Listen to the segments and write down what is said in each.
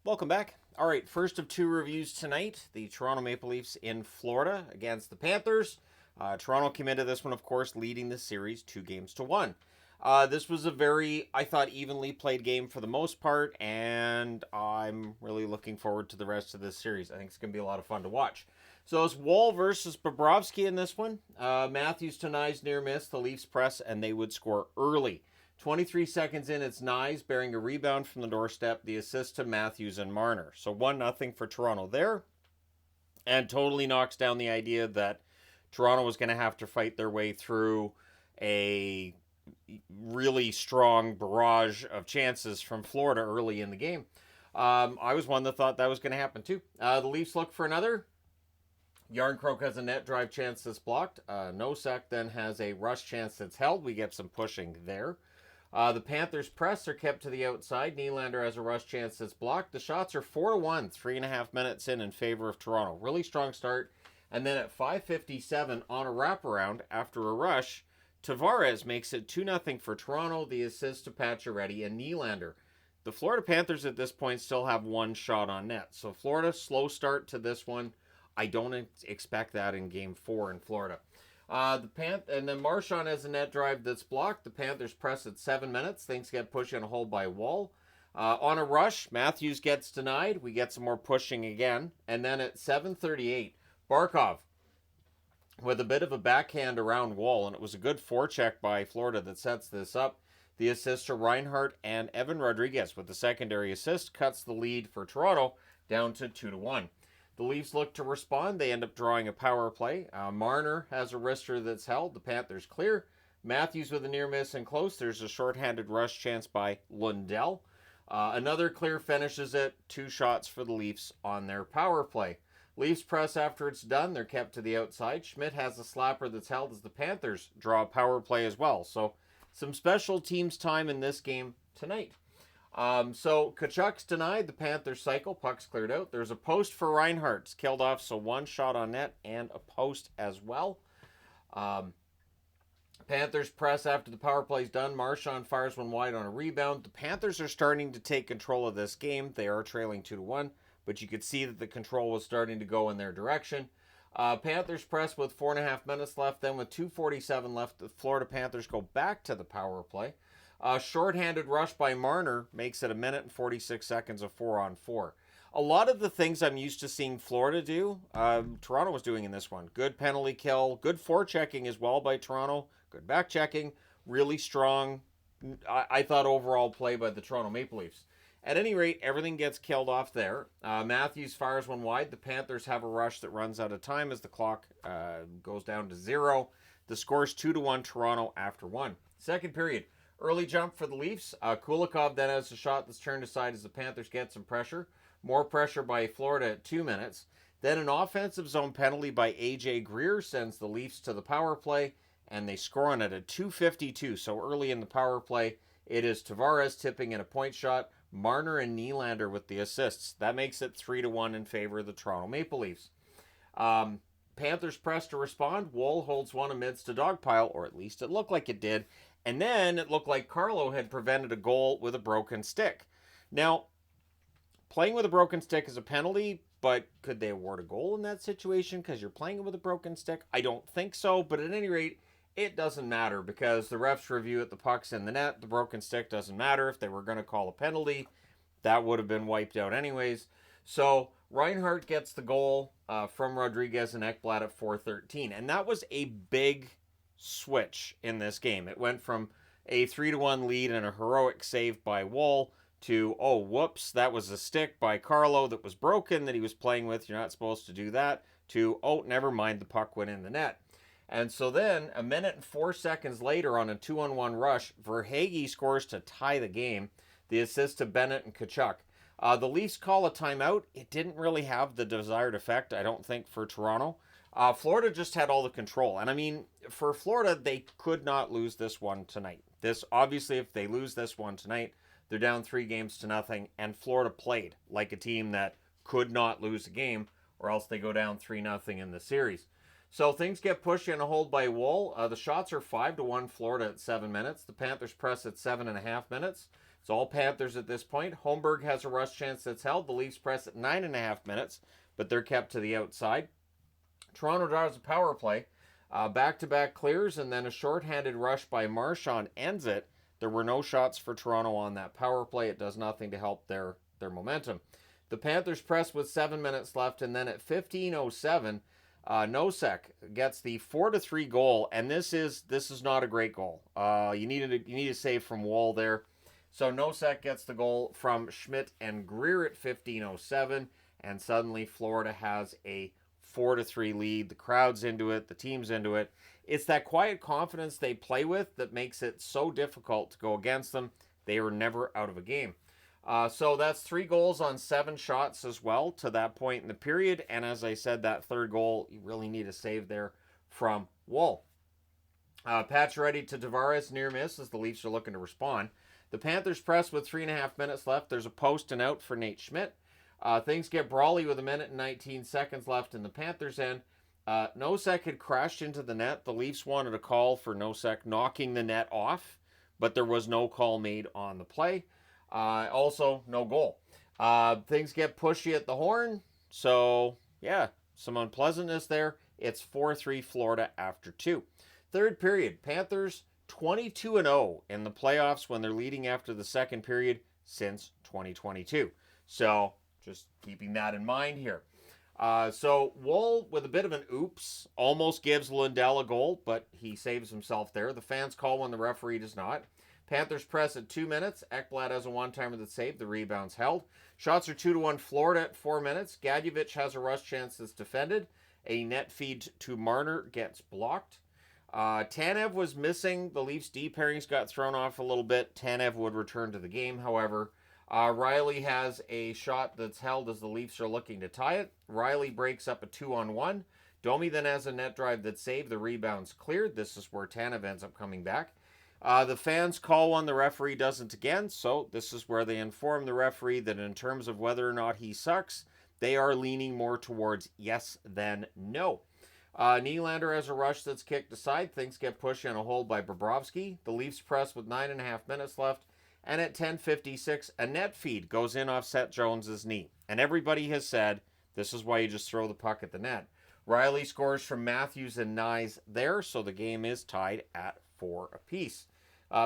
Welcome back. All right, first of two reviews tonight. The Toronto Maple Leafs in Florida against the Panthers. Toronto came into this one, of course, leading the series 2-1. This was a very, I thought, evenly played game for the most part, and I'm really looking forward to the rest of this series. I think it's going to be a lot of fun to watch. So it's Wall versus Bobrovsky in this one. Matthews to Nye's near miss. The Leafs press, and they would score early. 23 seconds in, it's Nyes bearing a rebound from the doorstep, the assist to Matthews and Marner. So 1-0 for Toronto there, and totally knocks down the idea that Toronto was going to have to fight their way through a really strong barrage of chances from Florida early in the game. I was one that thought that was going to happen too. The Leafs look for another. Yarncroke has a net drive chance that's blocked. Nosek then has a rush chance that's held. We get some pushing there. The Panthers press are kept to the outside. Nylander has a rush chance that's blocked. The shots are 4-1, 3.5 minutes in favor of Toronto. Really strong start. And then at 5:57 on a wraparound after a rush, Tavares makes it 2-0 for Toronto. The assist to Pacioretty and Nylander. The Florida Panthers at this point still have one shot on net. So Florida, slow start to this one. I don't expect that in Game 4 in Florida. And then Marchand has a net drive that's blocked. The Panthers press at 7 minutes. Things get pushed and hold by Wall. On a rush, Matthews gets denied. We get some more pushing again. And then at 7:38, Barkov with a bit of a backhand around Wall, and it was a good forecheck by Florida that sets this up. The assist to Reinhart and Evan Rodriguez with the secondary assist cuts the lead for Toronto down to 2-1. The Leafs look to respond. They end up drawing a power play. Marner has a wrister that's held. The Panthers clear. Matthews with a near miss and close. There's a shorthanded rush chance by Lundell. Another clear finishes it. 2 shots for the Leafs on their power play. Leafs press after it's done. They're kept to the outside. Schmidt has a slapper that's held as the Panthers draw a power play as well. So some special teams time in this game tonight. So Tkachuk's denied. The Panthers cycle. Puck's cleared out. There's a post for Reinhart. It's killed off, so 1 shot on net and a post as well. Panthers press after the power play's done. Marchand fires one wide on a rebound. The Panthers are starting to take control of this game. They are trailing 2-1, but you could see that the control was starting to go in their direction. Panthers press with 4.5 minutes left. Then with 2:47 left, the Florida Panthers go back to the power play. Shorthanded rush by Marner makes it 1 minute and 46 seconds of 4-on-4. A lot of the things I'm used to seeing Florida do, Toronto was doing in this one. Good penalty kill, good forechecking as well by Toronto, good back checking, really strong, I thought, overall play by the Toronto Maple Leafs. At any rate, everything gets killed off there. Matthews fires one wide. The Panthers have a rush that runs out of time as the clock goes down to 0. The score's 2-1 Toronto after 1. Second period. Early jump for the Leafs. Kulikov then has a shot that's turned aside as the Panthers get some pressure. More pressure by Florida at 2 minutes. Then an offensive zone penalty by A.J. Greer sends the Leafs to the power play, and they score on it at 2:52. So early in the power play, it is Tavares tipping in a point shot. Marner and Nylander with the assists. That makes it 3-1 in favor of the Toronto Maple Leafs. Panthers press to respond. Woll holds one amidst a dogpile, or at least it looked like it did. And then it looked like Carlo had prevented a goal with a broken stick. Now, playing with a broken stick is a penalty, but could they award a goal in that situation because you're playing with a broken stick? I don't think so, but at any rate, it doesn't matter because the refs review it, the puck's in the net, the broken stick doesn't matter. If they were going to call a penalty, that would have been wiped out anyways. So Reinhart gets the goal from Rodriguez and Ekblad at 4:13, and that was a big switch in this game. It went from a 3-1 lead and a heroic save by Woll to, oh, whoops, that was a stick by Carlo that was broken that he was playing with. You're not supposed to do that. To, oh, never mind, the puck went in the net. And so then, 1 minute and 4 seconds later on a 2-on-1 rush, Verhaeghe scores to tie the game. The assist to Bennett and Tkachuk. The Leafs call a timeout. It didn't really have the desired effect, I don't think, for Toronto. Florida just had all the control. And I mean, for Florida, they could not lose this one tonight. This, obviously, if they lose this one tonight, they're down 3-0, and Florida played like a team that could not lose a game, or else they go down 3-0 in the series. So things get pushed in a hold by Woll. The shots are 5-1 Florida at 7 minutes. The Panthers press at 7.5 minutes. It's all Panthers at this point. Holmberg has a rush chance that's held. The Leafs press at 9.5 minutes, but they're kept to the outside. Toronto draws a power play. Back-to-back clears, and then a shorthanded rush by Marchand ends it. There were no shots for Toronto on that power play. It does nothing to help their momentum. The Panthers press with 7 minutes left, and then at 15:07, Nosek gets the 4-3 goal, and this is not a great goal. You need a save from Wall there. So Nosek gets the goal from Schmidt and Greer at 15:07, and suddenly Florida has a 4-3 lead. The crowd's into it. The team's into it. It's that quiet confidence they play with that makes it so difficult to go against them. They are never out of a game. So that's 3 goals on 7 shots as well to that point in the period. And as I said, that third goal, you really need a save there from Wall. Pacioretty to Tavares, near miss as the Leafs are looking to respond. The Panthers press with 3.5 minutes left. There's a post and out for Nate Schmidt. Things get brawly with 1 minute and 19 seconds left in the Panthers' end. Nosek had crashed into the net. The Leafs wanted a call for Nosek knocking the net off, but there was no call made on the play. Also, no goal. Things get pushy at the horn. So, yeah, some unpleasantness there. It's 4-3 Florida after 2. Third period, Panthers 22-0 in the playoffs when they're leading after the second period since 2022. So, just keeping that in mind here. So Woll, with a bit of an oops, almost gives Lundell a goal, but he saves himself there. The fans call when the referee does not. Panthers press at 2 minutes. Ekblad has a one-timer that's saved. The rebound's held. Shots are 2-1 Florida at 4 minutes. Gadjevich has a rush chance that's defended. A net feed to Marner gets blocked. Tanev was missing. The Leafs' D pairings got thrown off a little bit. Tanev would return to the game, however. Riley has a shot that's held as the Leafs are looking to tie it. Riley breaks up a 2-on-1. Domi then has a net drive that's saved. The rebound's cleared. This is where Tanev ends up coming back. The fans call one, the referee doesn't again, so this is where they inform the referee that in terms of whether or not he sucks, they are leaning more towards yes than no. Nylander has a rush that's kicked aside. Things get pushed in a hold by Bobrovsky. The Leafs press with 9.5 minutes left. And at 10:56, a net feed goes in off Seth Jones' knee. And everybody has said, this is why you just throw the puck at the net. Riley scores from Matthews and Nyes there, so the game is tied at 4 apiece.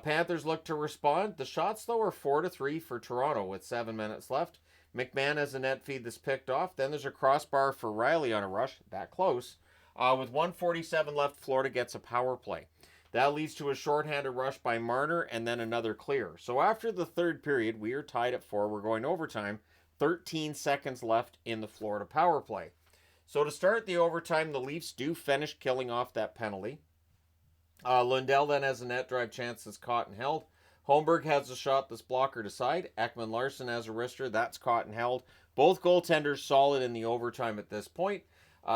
Panthers look to respond. The shots, though, are 4-3 for Toronto with 7 minutes left. McMahon has a net feed that's picked off. Then there's a crossbar for Riley on a rush, that close. With 1:47 left, Florida gets a power play. That leads to a shorthanded rush by Marner and then another clear. So after the third period, we are tied at 4. We're going overtime. 13 seconds left in the Florida power play. So to start the overtime, the Leafs do finish killing off that penalty. Lundell then has a net drive chance that's caught and held. Holmberg has a shot that's blockered aside. Ekman Larsson has a wrister. That's caught and held. Both goaltenders solid in the overtime at this point.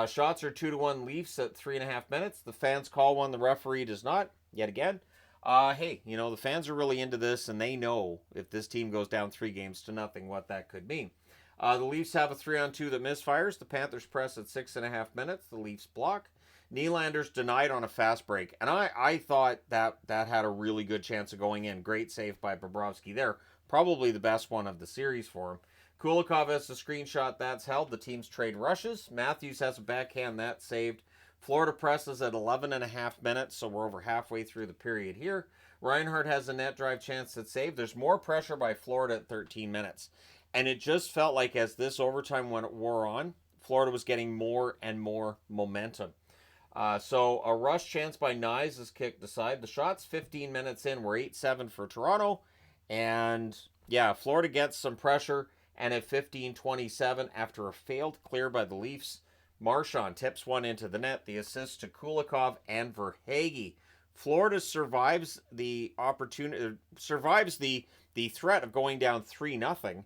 Shots are 2-1 Leafs at 3.5 minutes. The fans call one, the referee does not, yet again. Hey, the fans are really into this, and they know if this team goes down 3-0 what that could mean. The Leafs have a 3-on-2 that misfires. The Panthers press at 6.5 minutes. The Leafs block. Nylander's denied on a fast break, and I thought that had a really good chance of going in. Great save by Bobrovsky there. Probably the best one of the series for him. Kulikov has a screenshot that's held. The teams trade rushes. Matthews has a backhand that's saved. Florida presses at 11.5 minutes, so we're over halfway through the period here. Reinhart has a net drive chance that's saved. There's more pressure by Florida at 13 minutes. And it just felt like as this overtime wore on, Florida was getting more and more momentum. So a rush chance by Nyes is kicked aside. The shots 15 minutes in were 8-7 for Toronto. And yeah, Florida gets some pressure. And at 15:27, after a failed clear by the Leafs, Marchand tips one into the net. The assist to Kulikov and Verhaeghe. Florida survives the threat of going down 3-0.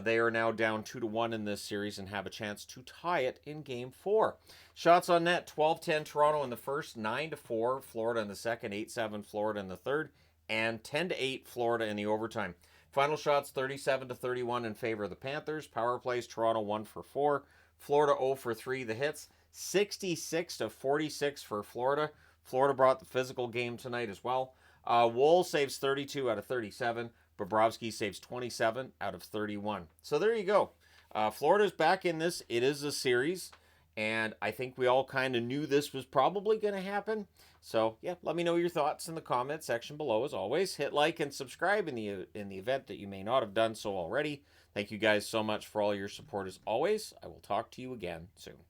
They are now down 2-1 in this series and have a chance to tie it in Game 4. Shots on net: 12-10 Toronto in the first, 9-4 Florida in the second, 8-7 Florida in the third, and 10-8 Florida in the overtime. Final shots 37-31 in favor of the Panthers. Power plays: Toronto 1 for 4. Florida 0 for 3. The hits 66-46 for Florida. Florida brought the physical game tonight as well. Woll saves 32 out of 37. Bobrovsky saves 27 out of 31. So there you go. Florida's back in this. It is a series, and I think we all kind of knew this was probably going to happen. So yeah, let me know your thoughts in the comment section below. As always, hit like and subscribe in the event that you may not have done so already. Thank you guys so much for all your support as always. I will talk to you again soon.